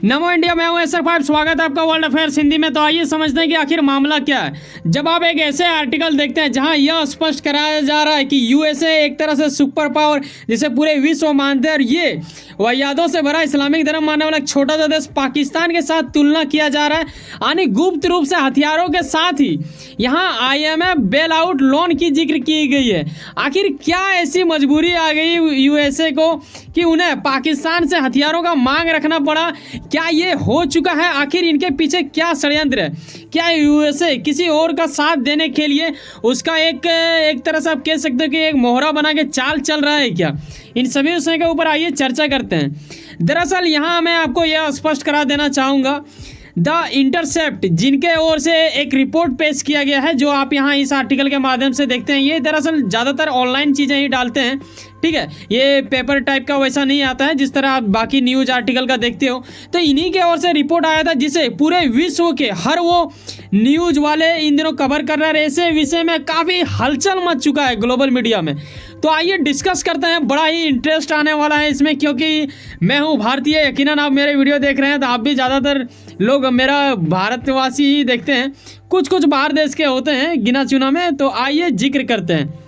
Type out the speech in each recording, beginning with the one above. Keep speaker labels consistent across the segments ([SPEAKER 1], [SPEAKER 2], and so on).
[SPEAKER 1] नमो India, मैं हूं SR5। स्वागत है आपका वर्ल्ड अफेयर्स हिंदी में। तो आइए समझते हैं कि आखिर मामला क्या है। जब आप एक ऐसे आर्टिकल देखते हैं जहां यह स्पष्ट कराया जा रहा है कि यूएसए एक तरह से सुपर पावर जिसे पूरे विश्व मानते हैं, और ये वाहियातों से भरा इस्लामिक धर्म मानने वाला एक छोटा सा देश पाकिस्तान के साथ तुलना किया जा रहा है, यानी गुप्त रूप से हथियारों के साथ ही यहाँ IMF बेल आउट लोन की जिक्र की गई है। आखिर क्या ऐसी मजबूरी आ गई यूएसए को कि उन्हें पाकिस्तान से हथियारों का मांग रखना पड़ा? क्या ये हो चुका है? आखिर इनके पीछे क्या षड्यंत्र है? क्या यूएसए किसी और का साथ देने के लिए उसका एक तरह से आप कह सकते हो कि एक मोहरा बना के चाल चल रहा है क्या? इन सभी विषयों के ऊपर आइए चर्चा करते हैं। दरअसल यहाँ मैं आपको यह स्पष्ट करा देना चाहूँगा, द इंटरसेप्ट जिनके ओर से एक रिपोर्ट पेश किया गया है, जो आप यहाँ इस आर्टिकल के माध्यम से देखते हैं, ये दरअसल ज़्यादातर ऑनलाइन चीज़ें ही डालते हैं, ठीक है। ये पेपर टाइप का वैसा नहीं आता है जिस तरह आप बाकी न्यूज़ आर्टिकल का देखते हो। तो इन्हीं के ओर से रिपोर्ट आया था जिसे पूरे विश्व के हर वो न्यूज़ वाले इन दिनों कवर कर रहे हैं। ऐसे विषय में काफ़ी हलचल मच चुका है ग्लोबल मीडिया में। तो आइए डिस्कस करते हैं। बड़ा ही इंटरेस्ट आने वाला है इसमें, क्योंकि मैं हूँ भारतीय। यकीनन आप मेरे वीडियो देख रहे हैं तो आप भी ज़्यादातर लोग मेरा भारतवासी ही देखते हैं, कुछ कुछ बाहर देश के होते हैं गिना चुना में। तो आइए जिक्र करते हैं।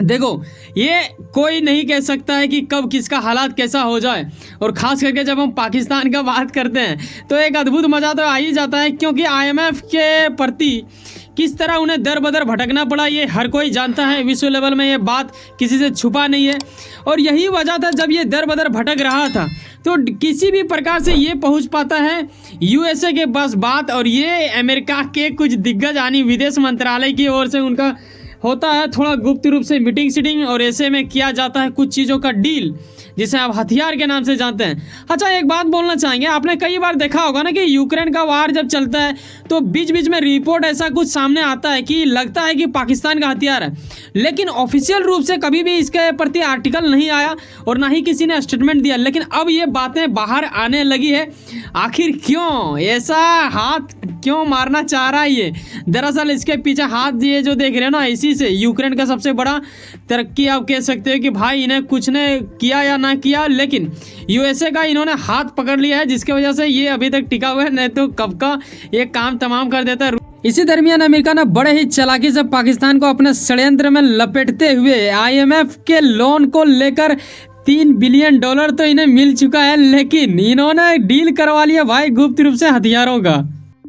[SPEAKER 1] देखो, ये कोई नहीं कह सकता है कि कब किसका हालात कैसा हो जाए, और ख़ास करके जब हम पाकिस्तान का बात करते हैं तो एक अद्भुत मज़ा तो आ ही जाता है, क्योंकि IMF के प्रति किस तरह उन्हें दर बदर भटकना पड़ा ये हर कोई जानता है। विश्व लेवल में ये बात किसी से छुपा नहीं है, और यही वजह था जब ये दर बदर भटक रहा था तो किसी भी प्रकार से ये पहुंच पाता है यूएसए के बस बात, और ये अमेरिका के कुछ दिग्गज यानी विदेश मंत्रालय की ओर से उनका होता है थोड़ा गुप्त रूप से मीटिंग, और ऐसे में किया जाता है कुछ चीज़ों का डील जिसे आप हथियार के नाम से जानते हैं। अच्छा, एक बात बोलना चाहेंगे, आपने कई बार देखा होगा ना कि यूक्रेन का वार जब चलता है तो बीच बीच में रिपोर्ट ऐसा कुछ सामने आता है कि लगता है कि पाकिस्तान का हथियार है, लेकिन ऑफिशियल रूप से कभी भी इसके प्रति आर्टिकल नहीं आया और ना ही किसी ने स्टेटमेंट दिया। लेकिन अब ये बातें बाहर आने लगी है। आखिर क्यों ऐसा हाथ क्यों मारना चाह रहा है ये? दरअसल इसके पीछे हाथ ये जो देख रहे हो ना, इसी से यूक्रेन का सबसे बड़ा तरक्की आप कह सकते हो कि भाई इन्हें कुछ ने किया या ना किया, लेकिन यूएसए का इन्होंने हाथ पकड़ लिया है, जिसकी वजह से ये अभी तक टिका हुआ है, नहीं तो कब का ये काम तमाम कर देता है। इसी दरमियान अमेरिका ने बड़े ही चालाकी से पाकिस्तान को अपने षड्यंत्र में लपेटते हुए IMF के लोन को लेकर $3 बिलियन तो इन्हें मिल चुका है, लेकिन इन्होंने डील करवा लिया भाई गुप्त रूप से हथियारों का।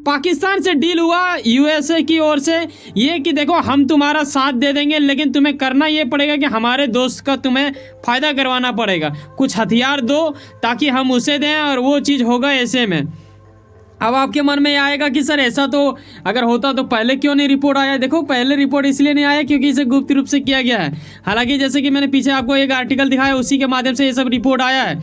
[SPEAKER 1] पाकिस्तान से डील हुआ यूएसए की ओर से ये कि देखो हम तुम्हारा साथ दे देंगे, लेकिन तुम्हें करना ये पड़ेगा कि हमारे दोस्त का तुम्हें फ़ायदा करवाना पड़ेगा, कुछ हथियार दो ताकि हम उसे दें, और वो चीज़ होगा ऐसे में। अब आपके मन में आएगा कि सर ऐसा तो अगर होता तो पहले क्यों नहीं रिपोर्ट आया? देखो, पहले रिपोर्ट इसलिए नहीं आया क्योंकि इसे गुप्त रूप से किया गया है। हालांकि जैसे कि मैंने पीछे आपको एक आर्टिकल दिखाया, उसी के माध्यम से ये सब रिपोर्ट आया है।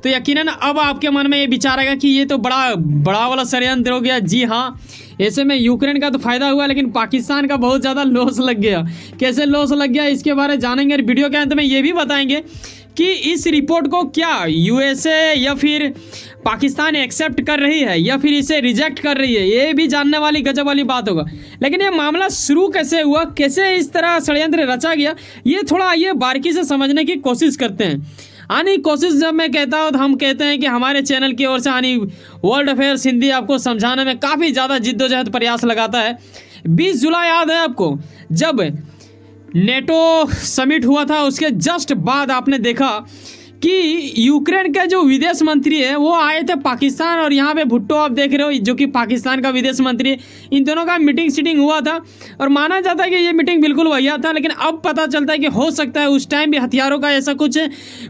[SPEAKER 1] तो यकीनन अब आपके मन में ये विचार आएगा कि ये तो बड़ा वाला षड्यंत्र हो गया। जी हाँ, ऐसे में यूक्रेन का तो फायदा हुआ, लेकिन पाकिस्तान का बहुत ज़्यादा लॉस लग गया। कैसे लॉस लग गया इसके बारे में जानेंगे, और वीडियो के अंत में ये भी बताएंगे कि इस रिपोर्ट को क्या यूएसए या फिर पाकिस्तान एक्सेप्ट कर रही है या फिर इसे रिजेक्ट कर रही है। ये भी जानने वाली गजब वाली बात होगा। लेकिन ये मामला शुरू कैसे हुआ, कैसे इस तरह षड्यंत्र रचा गया, ये थोड़ा आइए बारीकी से समझने की कोशिश करते हैं। आनी कोशिश जब मैं कहता हूँ तो हम कहते हैं कि हमारे चैनल की ओर से आनी वर्ल्ड अफेयर्स हिंदी आपको समझाने में काफ़ी ज़्यादा जिद्दोजहद प्रयास लगाता है। 20 जुलाई याद है आपको, जब नेटो समिट हुआ था, उसके जस्ट बाद आपने देखा कि यूक्रेन के जो विदेश मंत्री है वो आए थे पाकिस्तान, और यहाँ पे भुट्टो आप देख रहे हो जो कि पाकिस्तान का विदेश मंत्री है। इन दोनों का मीटिंग हुआ था, और माना जाता है कि ये मीटिंग बिल्कुल वहिया था। लेकिन अब पता चलता है कि हो सकता है उस टाइम भी हथियारों का ऐसा कुछ,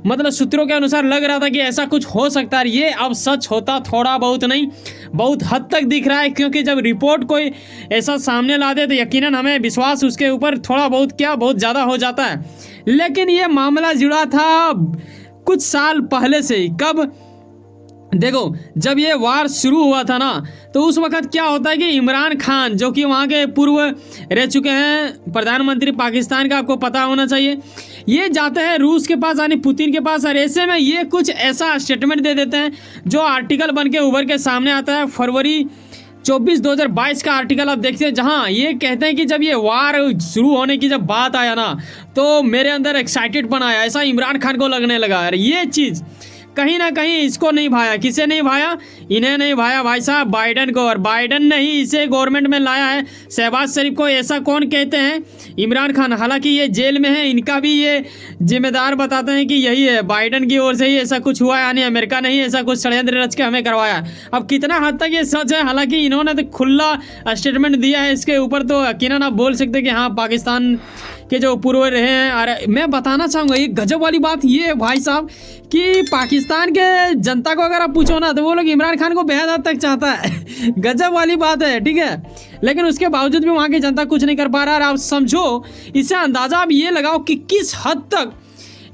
[SPEAKER 1] मतलब सूत्रों के अनुसार लग रहा था कि ऐसा कुछ हो सकता है। ये अब सच होता थोड़ा बहुत नहीं, बहुत हद तक दिख रहा है, क्योंकि जब रिपोर्ट कोई ऐसा सामने ला दे तो यकीनन हमें विश्वास उसके ऊपर थोड़ा बहुत क्या बहुत ज़्यादा हो जाता है। लेकिन ये मामला जुड़ा था कुछ साल पहले से ही। कब? देखो, जब ये वार शुरू हुआ था ना, तो उस वक्त क्या होता है कि इमरान खान जो कि वहाँ के पूर्व रह चुके हैं प्रधानमंत्री पाकिस्तान का, आपको पता होना चाहिए, ये जाते हैं रूस के पास यानी पुतिन के पास, और ऐसे में ये कुछ ऐसा स्टेटमेंट दे देते हैं जो आर्टिकल बन के उभर के सामने आता है। फरवरी 24 2022 का आर्टिकल आप देखते हैं, जहां ये कहते हैं कि जब ये वार शुरू होने की जब बात आया ना, तो मेरे अंदर एक्साइटेड पन आया, ऐसा इमरान खान को लगने लगा। यार ये चीज़ कहीं ना कहीं इसको नहीं भाया। किसे नहीं भाया? इन्हें नहीं भाया भाई साहब, बाइडन को। और बाइडन ने ही इसे गवर्नमेंट में लाया है। शहबाज शरीफ को ऐसा कौन कहते हैं? इमरान खान। हालांकि ये जेल में है, इनका भी ये जिम्मेदार बताते हैं कि यही है, बाइडन की ओर से ही ऐसा कुछ हुआ है, यानी अमेरिका ने ही ऐसा कुछ षड्यंत्र रच के हमें करवाया। अब कितना हद तक ये सच है, हालांकि इन्होंने तो खुला स्टेटमेंट दिया है इसके ऊपर, तो यकीनन आप बोल सकते हैं कि हाँ, पाकिस्तान के जो पूर्व रहे हैं। और मैं बताना चाहूँगा ये गजब वाली बात ये है भाई साहब कि पाकिस्तान के जनता को अगर आप पूछो ना, तो वो लोग इमरान खान को बेहद हद तक चाहता है। गजब वाली बात है, ठीक है। लेकिन उसके बावजूद भी वहाँ की जनता कुछ नहीं कर पा रहा है। और आप समझो, इससे अंदाज़ा आप ये लगाओ कि किस हद तक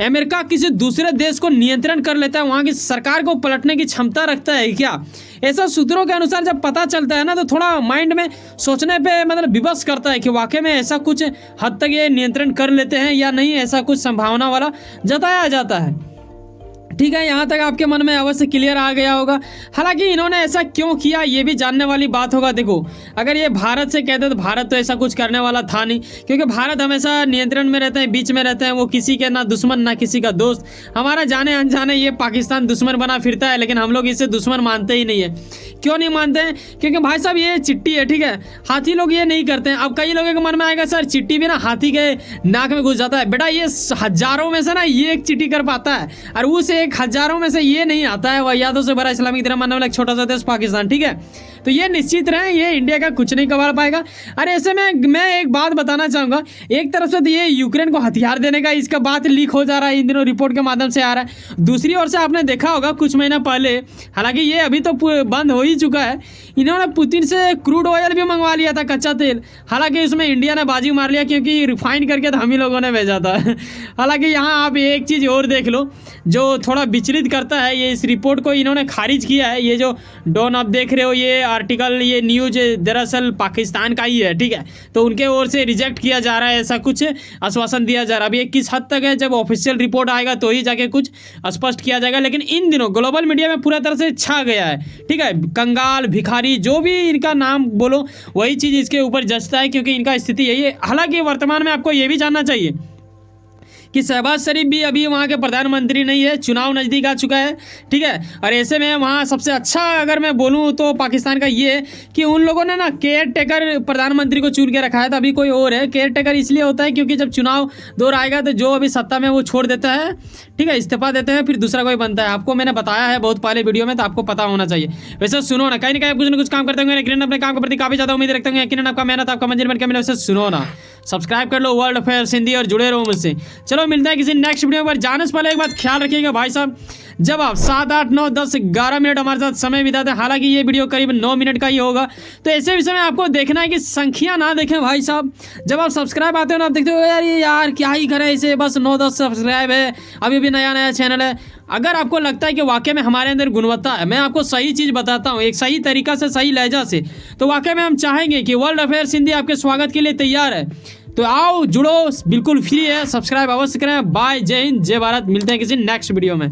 [SPEAKER 1] अमेरिका किसी दूसरे देश को नियंत्रण कर लेता है, वहाँ की सरकार को पलटने की क्षमता रखता है क्या? ऐसा सूत्रों के अनुसार जब पता चलता है ना, तो थोड़ा माइंड में सोचने पे मतलब विवश करता है कि वाकई में ऐसा कुछ हद तक ये नियंत्रण कर लेते हैं या नहीं, ऐसा कुछ संभावना वाला जताया जाता है। ठीक है, यहाँ तक आपके मन में अवश्य क्लियर आ गया होगा। हालांकि इन्होंने ऐसा क्यों किया ये भी जानने वाली बात होगा। देखो, अगर ये भारत से कहते तो भारत तो ऐसा कुछ करने वाला था नहीं, क्योंकि भारत हमेशा नियंत्रण में रहते हैं, बीच में रहते हैं। वो किसी के ना दुश्मन ना किसी का दोस्त। हमारा जाने अनजाने ये पाकिस्तान दुश्मन बना फिरता है, लेकिन हम लोग इसे दुश्मन मानते ही नहीं है। क्यों नहीं मानते हैं? क्योंकि भाई साहब ये चिट्ठी है, ठीक है। हाथी लोग ये नहीं करते हैं। अब कई लोगों के मन में आएगा, सर चिट्ठी भी ना हाथी के नाक में घुस जाता है। बेटा, ये हजारों में से ना ये एक चिट्ठी कर पाता है, और उस एक हजारों में से ये नहीं आता है। वाहियातों से भरा इस्लामिक धर्म मानने वाला एक छोटा सा देश पाकिस्तान, ठीक है। तो ये निश्चित रहे, ये इंडिया का कुछ नहीं कबाड़ पाएगा। अरे ऐसे में मैं एक बात बताना चाहूँगा, एक तरफ से तो ये यूक्रेन को हथियार देने का इसका बात लीक हो जा रहा है, इन दिनों रिपोर्ट के माध्यम से आ रहा है। दूसरी ओर से आपने देखा होगा कुछ महीना पहले, हालांकि ये अभी तो बंद हो ही चुका है, इन्होंने पुतिन से क्रूड ऑयल भी मंगवा लिया था, कच्चा तेल। हालांकि उसमें इंडिया ने बाजी मार लिया, क्योंकि रिफाइन करके तो हम ही लोगों ने भेजा था। हालांकि यहाँ आप एक चीज़ और देख लो जो थोड़ा विचलित करता है, ये इस रिपोर्ट को इन्होंने खारिज किया है। ये जो डॉन आप देख रहे हो, ये आर्टिकल, ये न्यूज दरअसल पाकिस्तान का ही है, ठीक है। तो उनके ओर से रिजेक्ट किया जा रहा है, ऐसा कुछ आश्वासन दिया जा रहा है। अब ये किस हद तक है, जब ऑफिशियल रिपोर्ट आएगा तो ही जाके कुछ स्पष्ट किया जाएगा। लेकिन इन दिनों ग्लोबल मीडिया में पूरा तरह से छा गया है, ठीक है। कंगाल, भिखारी, जो भी इनका नाम बोलो, वही चीज़ इसके ऊपर जचता है, क्योंकि इनका स्थिति यही है। हालांकि वर्तमान में आपको ये भी जानना चाहिए कि शहबाज शरीफ भी अभी वहाँ के प्रधानमंत्री नहीं है, चुनाव नज़दीक आ चुका है, ठीक है। और ऐसे में वहाँ सबसे अच्छा अगर मैं बोलूँ तो पाकिस्तान का ये है कि उन लोगों ने ना केयर टेकर प्रधानमंत्री को चुन के रखा है, तो अभी कोई और है। केयर टेकर इसलिए होता है क्योंकि जब चुनाव दौर आएगा तो जो अभी सत्ता में वो छोड़ देता है, ठीक है, इस्तीफा देते हैं, फिर दूसरा कोई बनता है। आपको मैंने बताया है बहुत पहले वीडियो में, तो आपको पता होना चाहिए। वैसे सुनो ना, कहीं ना कहीं कुछ ना कुछ काम करते होंगे, लेकिन अपने काम के प्रति काफ़ी ज़्यादा उम्मीद रखते होंगे, यकीनन आपका मेहनत आपका मंजिल बन के मिले। वैसे सुनो ना, सब्सक्राइब कर लो वर्ल्ड अफेयर्स हिंदी और जुड़े रहो मुझसे। चलो मिलते हैं किसी नेक्स्ट वीडियो पर। जाने से पहले एक बात ख्याल रखिएगा भाई साहब, जब आप 7, 8, 9, 10, 11 मिनट हमारे साथ समय बिताते हैं, हालांकि ये वीडियो करीब 9 मिनट का ही होगा, तो ऐसे विषय में आपको देखना है कि संख्या ना देखें भाई साहब। जब आप सब्सक्राइब आते हो ना, आप देखते हो यार क्या ही करें इसे, बस 9-10 सब्सक्राइब है, अभी भी नया चैनल है। अगर आपको लगता है कि वाकई में हमारे अंदर गुणवत्ता है, मैं आपको सही चीज़ बताता हूँ एक सही तरीका से, सही लहजा से, तो वाकई में हम चाहेंगे कि वर्ल्ड अफेयर्स हिंदी आपके स्वागत के लिए तैयार है। तो आओ जुड़ो, बिल्कुल फ्री है, सब्सक्राइब अवश्य करें। बाय, जय हिंद, जय भारत। मिलते हैं किसी नेक्स्ट वीडियो में।